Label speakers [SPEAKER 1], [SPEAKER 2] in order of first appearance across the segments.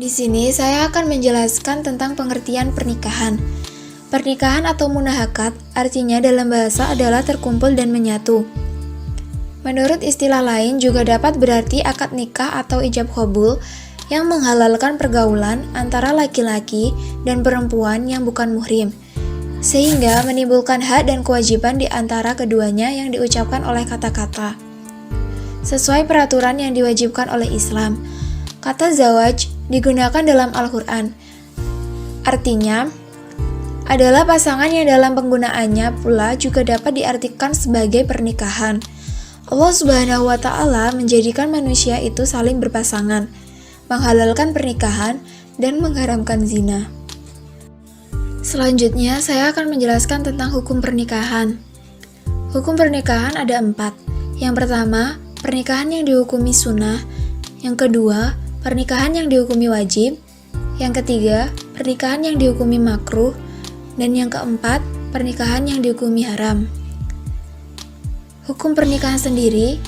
[SPEAKER 1] Di sini saya akan menjelaskan tentang pengertian pernikahan. Pernikahan atau munahakat artinya dalam bahasa adalah terkumpul dan menyatu. Menurut istilah lain juga dapat berarti akad nikah atau ijab qabul yang menghalalkan pergaulan antara laki-laki dan perempuan yang bukan muhrim, sehingga menimbulkan hak dan kewajiban di antara keduanya yang diucapkan oleh kata-kata. Sesuai peraturan yang diwajibkan oleh Islam, kata zawaj digunakan dalam Al-Quran. Artinya, adalah pasangan yang dalam penggunaannya pula juga dapat diartikan sebagai pernikahan. Allah Subhanahu wa Ta'ala menjadikan manusia itu saling berpasangan, menghalalkan pernikahan, dan mengharamkan zina. Selanjutnya, saya akan menjelaskan tentang hukum pernikahan. Hukum pernikahan ada 4. Yang pertama, pernikahan yang dihukumi sunnah. Yang kedua, pernikahan yang dihukumi wajib. Yang ketiga, pernikahan yang dihukumi makruh. Dan yang keempat, pernikahan yang dihukumi haram. Hukum pernikahan sendiri,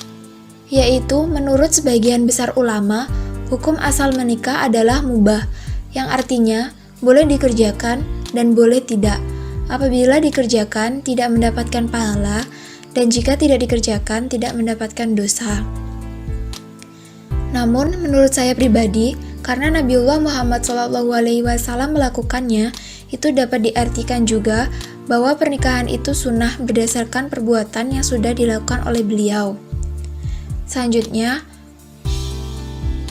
[SPEAKER 1] yaitu menurut sebagian besar ulama, hukum asal menikah adalah mubah, yang artinya boleh dikerjakan dan boleh tidak. Apabila dikerjakan, tidak mendapatkan pahala, dan jika tidak dikerjakan, tidak mendapatkan dosa. Namun, menurut saya pribadi, karena Nabiullah Muhammad SAW melakukannya, itu dapat diartikan juga bahwa pernikahan itu sunnah berdasarkan perbuatan yang sudah dilakukan oleh beliau. Selanjutnya,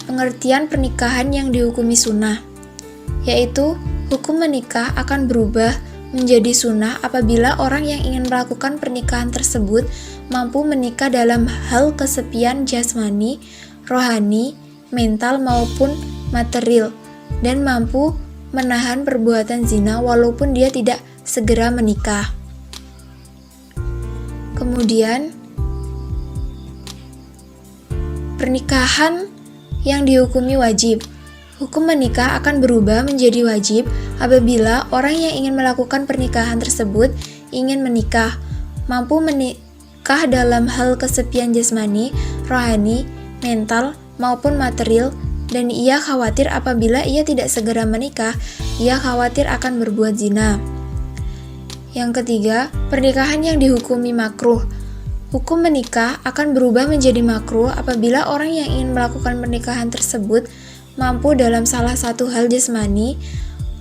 [SPEAKER 1] pengertian pernikahan yang dihukumi sunnah, yaitu hukum menikah akan berubah menjadi sunnah apabila orang yang ingin melakukan pernikahan tersebut mampu menikah dalam hal kesepian jasmani, rohani, mental maupun material, dan mampu menahan perbuatan zina walaupun dia tidak segera menikah. Kemudian, pernikahan yang dihukumi wajib. Hukum menikah akan berubah menjadi wajib apabila orang yang ingin melakukan pernikahan tersebut ingin menikah, mampu menikah dalam hal kesepian jasmani, rohani, mental, maupun material, dan ia khawatir apabila ia tidak segera menikah, ia khawatir akan berbuat zina. Yang ketiga, pernikahan yang dihukumi makruh. Hukum menikah akan berubah menjadi makruh apabila orang yang ingin melakukan pernikahan tersebut mampu dalam salah satu hal jasmani,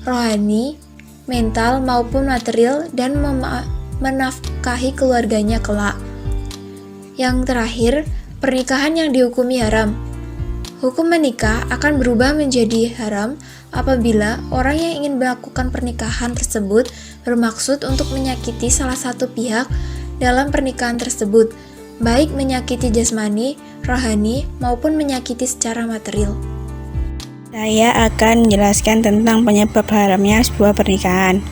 [SPEAKER 1] rohani, mental, maupun material, dan menafkahi keluarganya kelak. Yang terakhir, pernikahan yang dihukumi haram. Hukum menikah akan berubah menjadi haram apabila orang yang ingin melakukan pernikahan tersebut bermaksud untuk menyakiti salah satu pihak dalam pernikahan tersebut, baik menyakiti jasmani, rohani, maupun menyakiti secara material.
[SPEAKER 2] Saya akan menjelaskan tentang penyebab haramnya sebuah pernikahan.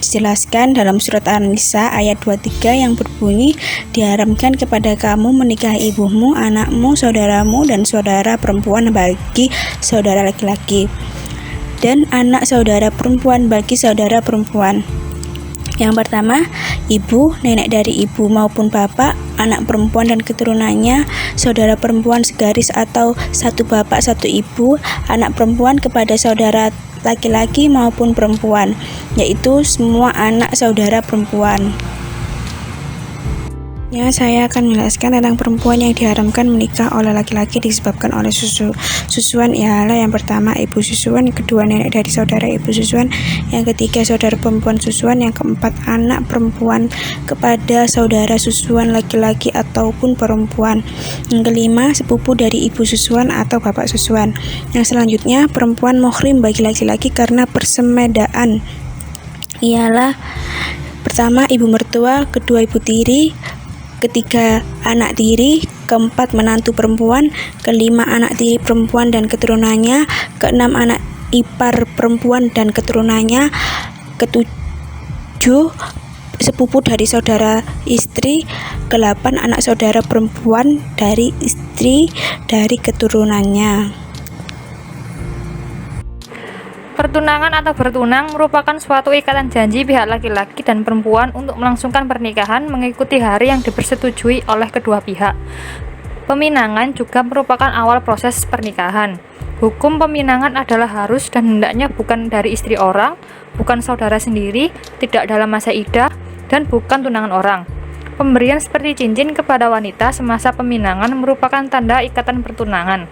[SPEAKER 2] Dijelaskan dalam surat An-Nisa ayat 23 yang berbunyi, diharamkan kepada kamu menikahi ibumu, anakmu, saudaramu, dan saudara perempuan bagi saudara laki-laki, dan anak saudara perempuan bagi saudara perempuan. Yang pertama, ibu, nenek dari ibu maupun bapak, anak perempuan dan keturunannya, saudara perempuan segaris atau satu bapak satu ibu, anak perempuan kepada saudara laki-laki maupun perempuan, yaitu semua anak saudara perempuan. Saya akan menjelaskan tentang perempuan yang diharamkan menikah oleh laki-laki disebabkan oleh susuan ialah yang pertama ibu susuan, yang kedua nenek dari saudara ibu susuan, yang ketiga saudara perempuan susuan, yang keempat anak perempuan kepada saudara susuan laki-laki ataupun perempuan, yang kelima sepupu dari ibu susuan atau bapak susuan. Yang selanjutnya perempuan muhrim bagi laki-laki karena persemedaan ialah pertama ibu mertua, kedua ibu tiri, ketiga anak tiri, keempat menantu perempuan, kelima anak tiri perempuan dan keturunannya, keenam anak ipar perempuan dan keturunannya, ketujuh sepupu dari saudara istri, ke-8 anak saudara perempuan dari istri dari keturunannya.
[SPEAKER 3] Pertunangan atau bertunang merupakan suatu ikatan janji pihak laki-laki dan perempuan untuk melangsungkan pernikahan mengikuti hari yang dipersetujui oleh kedua pihak. Peminangan juga merupakan awal proses pernikahan. Hukum peminangan adalah harus dan hendaknya bukan dari istri orang, bukan saudara sendiri, tidak dalam masa iddah, dan bukan tunangan orang. Pemberian seperti cincin kepada wanita semasa peminangan merupakan tanda ikatan pertunangan.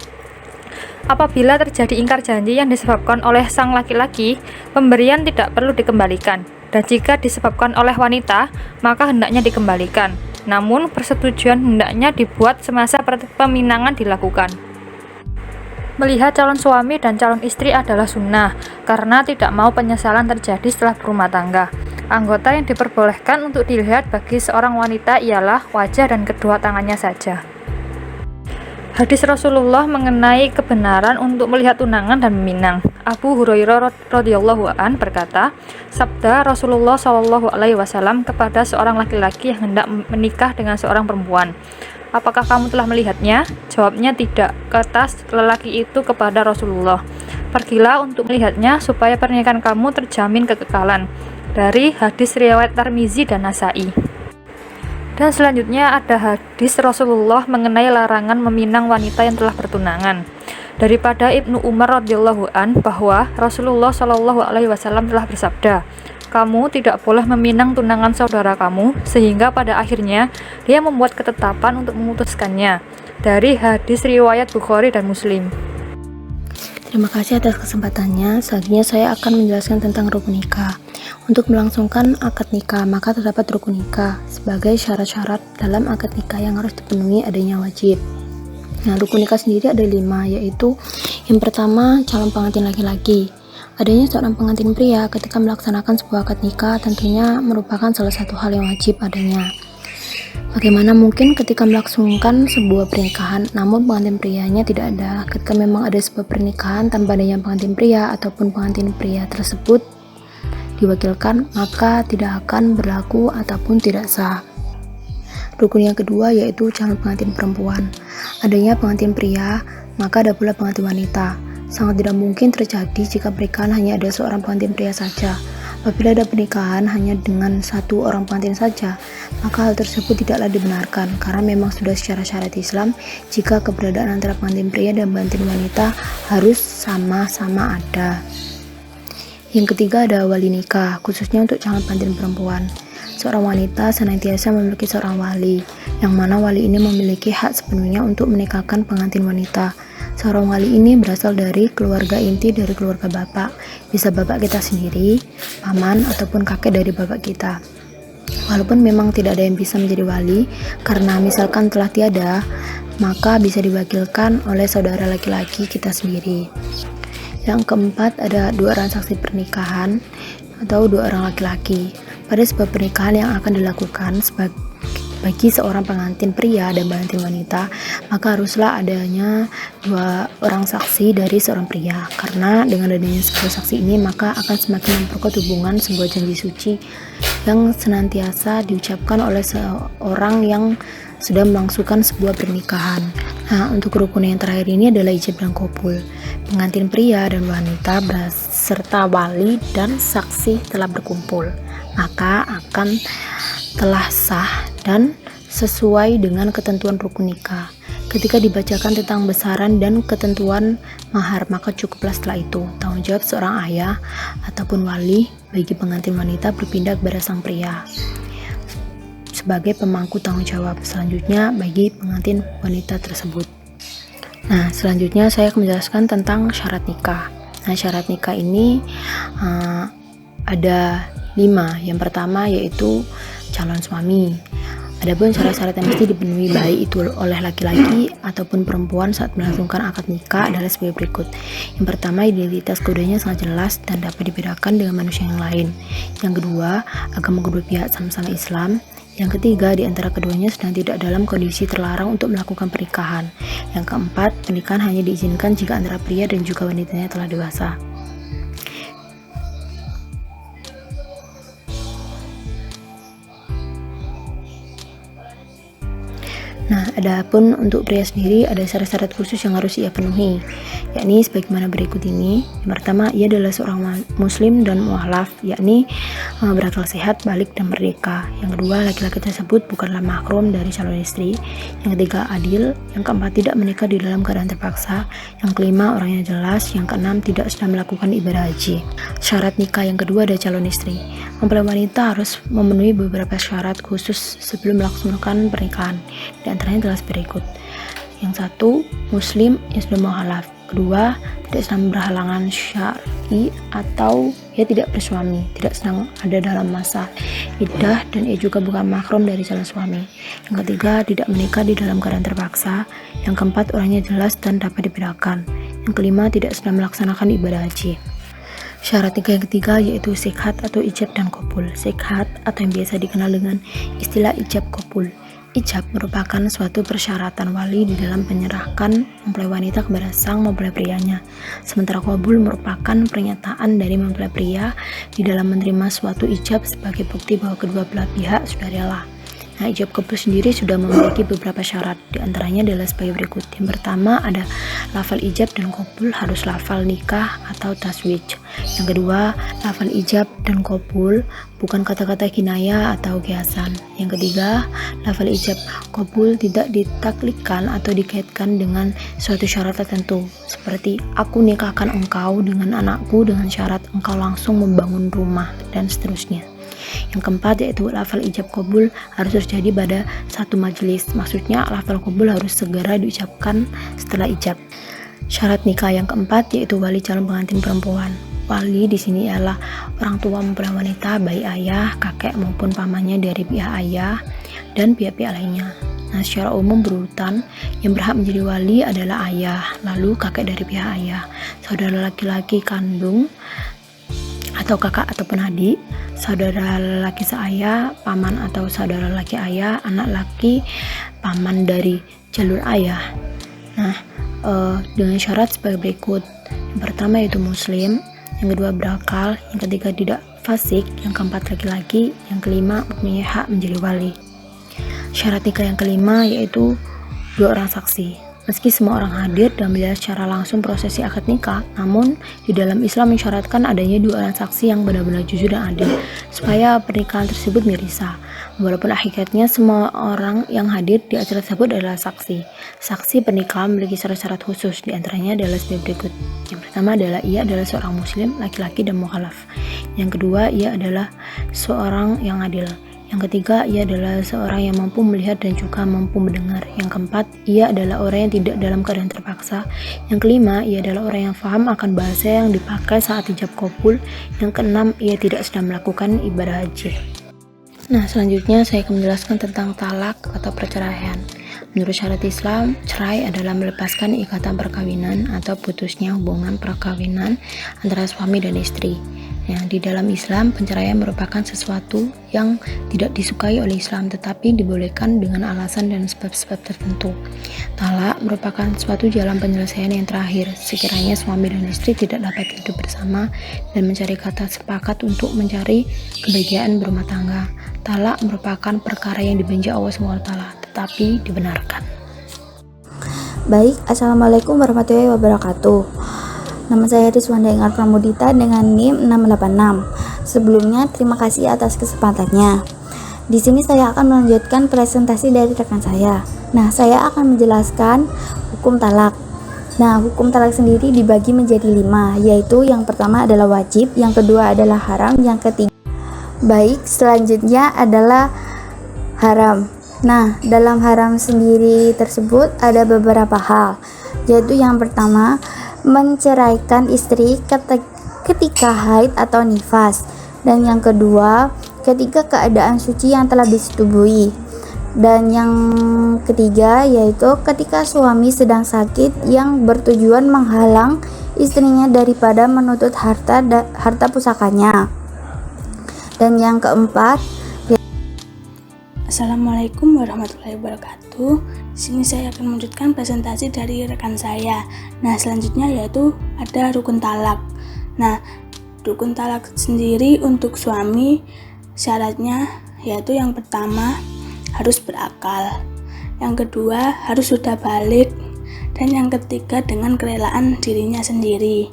[SPEAKER 3] Apabila terjadi ingkar janji yang disebabkan oleh sang laki-laki, pemberian tidak perlu dikembalikan, dan jika disebabkan oleh wanita, maka hendaknya dikembalikan. Namun, persetujuan hendaknya dibuat semasa peminangan dilakukan. Melihat calon suami dan calon istri adalah sunnah, karena tidak mau penyesalan terjadi setelah berumah tangga. Anggota yang diperbolehkan untuk dilihat bagi seorang wanita ialah wajah dan kedua tangannya saja. Hadis Rasulullah mengenai kebenaran untuk melihat tunangan dan meminang. Abu Hurairah radhiyallahu an berkata, sabda Rasulullah SAW kepada seorang laki-laki yang hendak menikah dengan seorang perempuan, apakah kamu telah melihatnya? Jawabnya tidak. Kata lelaki itu kepada Rasulullah, pergilah untuk melihatnya supaya pernikahan kamu terjamin kekekalan. Dari hadis riwayat Tirmizi dan Nasa'i. Dan selanjutnya ada hadis Rasulullah mengenai larangan meminang wanita yang telah bertunangan. Daripada Ibnu Umar radhiyallahu an bahwa Rasulullah SAW telah bersabda, kamu tidak boleh meminang tunangan saudara kamu, sehingga pada akhirnya dia membuat ketetapan untuk memutuskannya. Dari hadis riwayat Bukhari dan Muslim.
[SPEAKER 4] Terima kasih atas kesempatannya. Selanjutnya saya akan menjelaskan tentang rukun nikah. Untuk melangsungkan akad nikah, maka terdapat rukun nikah. Sebagai syarat-syarat dalam akad nikah yang harus dipenuhi adanya wajib. Nah, rukun nikah sendiri ada 5, yaitu yang pertama, calon pengantin laki-laki. Adanya seorang pengantin pria ketika melaksanakan sebuah akad nikah tentunya merupakan salah satu hal yang wajib adanya. Bagaimana mungkin ketika melangsungkan sebuah pernikahan namun pengantin prianya tidak ada? Ketika memang ada sebuah pernikahan tanpa adanya pengantin pria ataupun pengantin pria tersebut diwakilkan, maka tidak akan berlaku ataupun tidak sah. Rukun yang kedua yaitu calon pengantin perempuan. Adanya pengantin pria, maka ada pula pengantin wanita. Sangat tidak mungkin terjadi jika pernikahan hanya ada seorang pengantin pria saja. Apabila ada pernikahan hanya dengan satu orang pengantin saja, maka hal tersebut tidaklah dibenarkan, karena memang sudah secara syariat Islam jika keberadaan antara pengantin pria dan pengantin wanita harus sama-sama ada. Yang ketiga ada wali nikah, khususnya untuk calon pengantin perempuan. Seorang wanita senantiasa memiliki seorang wali, yang mana wali ini memiliki hak sepenuhnya untuk menikahkan pengantin wanita. Seorang wali ini berasal dari keluarga inti dari keluarga bapak, bisa bapak kita sendiri, paman, ataupun kakek dari bapak kita. Walaupun memang tidak ada yang bisa menjadi wali, karena misalkan telah tiada, maka bisa diwakilkan oleh saudara laki-laki kita sendiri. Yang keempat ada 2 orang saksi pernikahan atau 2 orang laki-laki. Pada sebuah pernikahan yang akan dilakukan bagi seorang pengantin pria dan pengantin wanita, maka haruslah adanya 2 orang saksi dari seorang pria, karena dengan adanya sebuah saksi ini maka akan semakin memperkuat hubungan sebuah janji suci yang senantiasa diucapkan oleh seorang yang sedang melangsungkan sebuah pernikahan. Nah, untuk rukun yang terakhir ini adalah ijab dan qabul. Pengantin pria dan wanita beserta wali dan saksi telah berkumpul, maka akan telah sah dan sesuai dengan ketentuan rukun nikah. Ketika dibacakan tentang besaran dan ketentuan mahar, maka cukuplah setelah itu tanggung jawab seorang ayah ataupun wali bagi pengantin wanita berpindah kepada sang pria sebagai pemangku tanggung jawab selanjutnya bagi pengantin wanita tersebut. Nah, selanjutnya saya akan menjelaskan tentang syarat nikah. Nah, syarat nikah ini ada 5. Yang pertama yaitu calon suami. Adapun syarat-syarat yang mesti dipenuhi baik itu oleh laki-laki ataupun perempuan saat melangsungkan akad nikah adalah sebagai berikut. Yang pertama, identitas keduanya sangat jelas dan dapat dibedakan dengan manusia yang lain. Yang kedua, agama kedua pihak sama-sama Islam. Yang ketiga, di antara keduanya sedang tidak dalam kondisi terlarang untuk melakukan pernikahan. Yang keempat, pernikahan hanya diizinkan jika antara pria dan juga wanitanya telah dewasa. Nah, adapun untuk pria sendiri ada syarat-syarat khusus yang harus ia penuhi, yakni sebagaimana berikut ini. Yang pertama, ia adalah seorang muslim dan mu'alaf, yakni berakal sehat, balik dan merdeka. Yang kedua, laki-laki tersebut bukanlah mahram dari calon istri. Yang ketiga, adil. Yang keempat, tidak menikah di dalam keadaan terpaksa. Yang kelima, orangnya jelas. Yang keenam, tidak sedang melakukan ibadah haji. Syarat nikah yang kedua ada calon istri. Mempelai wanita harus memenuhi beberapa syarat khusus sebelum melaksanakan pernikahan. Di antaranya adalah berikut. Yang satu, muslim yang sudah mu'alaf. Kedua, tidak sedang berhalangan syar'i atau ia tidak bersuami, tidak sedang ada dalam masa iddah, dan ia juga bukan mahram dari calon suami. Yang ketiga, tidak menikah di dalam keadaan terpaksa. Yang keempat, orangnya jelas dan dapat dibedakan. Yang kelima, tidak sedang melaksanakan ibadah haji. Syarat nikah yang ketiga yaitu sikhat atau ijab dan qabul. Sikhat atau yang biasa dikenal dengan istilah ijab qabul. Ijab merupakan suatu persyaratan wali di dalam menyerahkan mempelai wanita kepada sang mempelai prianya. Sementara qabul merupakan pernyataan dari mempelai pria di dalam menerima suatu ijab sebagai bukti bahwa kedua belah pihak sudah rela. Nah, ijab qabul sendiri sudah memiliki beberapa syarat, di antaranya adalah sebagai berikut. Yang pertama ada lafal ijab dan qabul harus lafal nikah atau taswij. Yang kedua, lafal ijab dan qabul bukan kata-kata kinayah atau kiasan. Yang ketiga, lafal ijab qabul tidak ditaklikkan atau dikaitkan dengan suatu syarat tertentu, seperti aku nikahkan engkau dengan anakku dengan syarat engkau langsung membangun rumah, dan seterusnya. Yang keempat yaitu lafal ijab qabul harus terjadi pada satu majelis. Maksudnya lafal qabul harus segera diucapkan setelah ijab. Syarat nikah yang keempat yaitu wali calon pengantin perempuan. Wali di sini ialah orang tua mempelai wanita, baik ayah, kakek maupun pamannya dari pihak ayah dan pihak-pihak lainnya. Nah, secara umum berurutan, yang berhak menjadi wali adalah ayah, lalu kakek dari pihak ayah, saudara laki-laki kandung atau kakak ataupun adik, saudara laki seayah, paman atau saudara laki ayah, anak laki, paman dari jalur ayah. Nah, dengan syarat sebagai berikut. Yang pertama yaitu muslim, yang kedua berakal, yang ketiga tidak fasik, yang keempat laki-laki, yang kelima mempunyai hak menjadi wali. Syarat nikah yang kelima yaitu 2 orang saksi. Meski semua orang hadir dan melihat secara langsung prosesi akad nikah, namun di dalam Islam mensyaratkan adanya 2 orang saksi yang benar-benar jujur dan adil, supaya pernikahan tersebut mirisa. Walaupun hakikatnya semua orang yang hadir di acara tersebut adalah saksi. Saksi pernikahan memiliki syarat-syarat khusus, di antaranya adalah sebagai berikut. Yang pertama adalah ia adalah seorang muslim, laki-laki dan mukhalaf. Yang kedua, ia adalah seorang yang adil. Yang ketiga, ia adalah seorang yang mampu melihat dan juga mampu mendengar. Yang keempat, ia adalah orang yang tidak dalam keadaan terpaksa. Yang kelima, ia adalah orang yang paham akan bahasa yang dipakai saat ijab qabul. Yang keenam, ia tidak sedang melakukan ibadah haji. Nah, selanjutnya saya akan menjelaskan tentang talak atau perceraian. Menurut syariat Islam, cerai adalah melepaskan ikatan perkawinan atau putusnya hubungan perkawinan antara suami dan istri. Yang di dalam Islam, penceraian merupakan sesuatu yang tidak disukai oleh Islam, tetapi dibolehkan dengan alasan dan sebab-sebab tertentu. Talak merupakan suatu jalan penyelesaian yang terakhir, sekiranya suami dan istri tidak dapat hidup bersama dan mencari kata sepakat untuk mencari kebahagiaan berumah tangga. Talak merupakan perkara yang dibenci Allah SWT, tetapi dibenarkan.
[SPEAKER 5] Baik, Assalamualaikum warahmatullahi wabarakatuh. Nama saya Rizwanda Ingat Pramudita dengan NIM 686. Sebelumnya, terima kasih atas kesempatannya. Di sini saya akan melanjutkan presentasi dari rekan saya. Nah, saya akan menjelaskan hukum talak. Nah, hukum talak sendiri dibagi menjadi 5, yaitu yang pertama adalah wajib, yang kedua adalah haram, yang ketiga baik, selanjutnya adalah haram. Nah, dalam haram sendiri tersebut ada beberapa hal, yaitu yang pertama, menceraikan istri ketika haid atau nifas, dan yang kedua ketika keadaan suci yang telah disetubui, dan yang ketiga yaitu ketika suami sedang sakit yang bertujuan menghalang istrinya daripada menuntut harta pusakanya, dan yang keempat.
[SPEAKER 6] Assalamualaikum warahmatullahi wabarakatuh. Di sini saya akan melanjutkan presentasi dari rekan saya. Nah, selanjutnya yaitu ada rukun talak. Nah, rukun talak sendiri untuk suami syaratnya yaitu yang pertama harus berakal. yang kedua harus sudah balik, dan yang ketiga dengan kerelaan dirinya sendiri.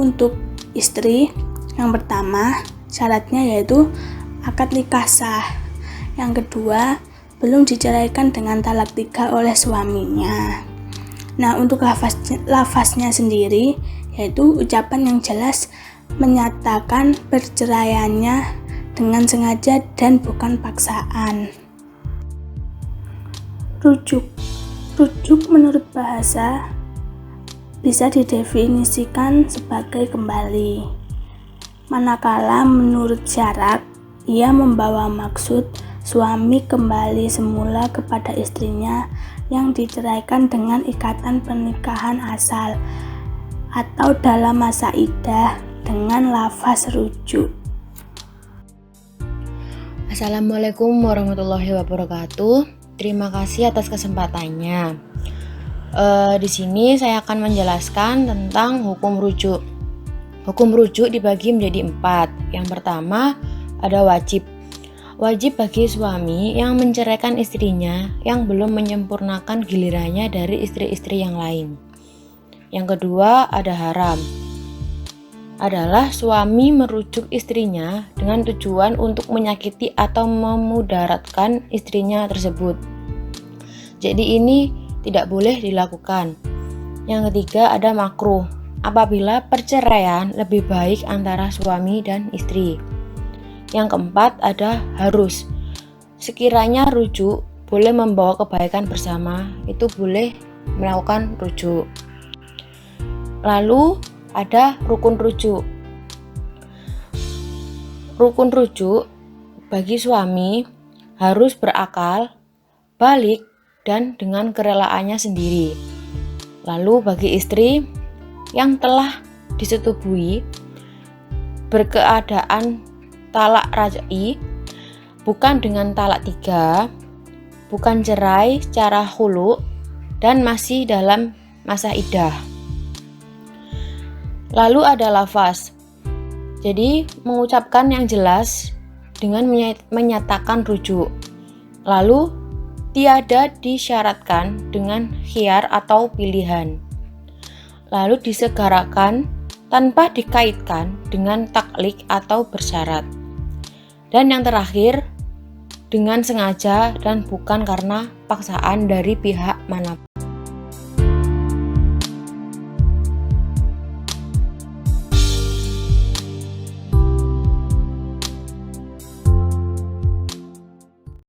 [SPEAKER 6] Untuk istri, yang pertama syaratnya yaitu akad nikah sah. Yang kedua, belum diceraikan dengan talak 3 oleh suaminya. Nah, untuk lafaznya sendiri yaitu ucapan yang jelas menyatakan perceraiannya dengan sengaja dan bukan paksaan. Rujuk menurut bahasa bisa didefinisikan sebagai kembali. Manakala menurut syarat ia membawa maksud suami kembali semula kepada istrinya yang diceraikan dengan ikatan pernikahan asal atau dalam masa iddah dengan lafaz rujuk.
[SPEAKER 7] Assalamualaikum warahmatullahi wabarakatuh. Terima kasih atas kesempatannya. Di sini saya akan menjelaskan tentang hukum rujuk. Hukum rujuk dibagi menjadi 4. Yang pertama ada wajib. Wajib bagi suami yang menceraikan istrinya yang belum menyempurnakan gilirannya dari istri-istri yang lain. Yang kedua ada haram. Adalah suami merujuk istrinya dengan tujuan untuk menyakiti atau memudaratkan istrinya tersebut. Jadi ini tidak boleh dilakukan. Yang ketiga ada makruh. Apabila perceraian lebih baik antara suami dan istri. Yang keempat ada harus. Sekiranya rujuk boleh membawa kebaikan bersama, itu boleh melakukan rujuk. Lalu ada rukun rujuk. Rukun rujuk bagi suami harus berakal, balik, dan dengan kerelaannya sendiri. Lalu bagi istri yang telah disetubui berkeadaan talak raj'i, bukan dengan talak 3, bukan cerai secara khulu, dan masih dalam masa iddah. Lalu ada lafaz. Jadi mengucapkan yang jelas dengan menyatakan rujuk. Lalu tiada disyaratkan dengan khiyar atau pilihan. Lalu disegerakan tanpa dikaitkan dengan taklik atau bersyarat. Dan yang terakhir dengan sengaja dan bukan karena paksaan dari pihak manapun.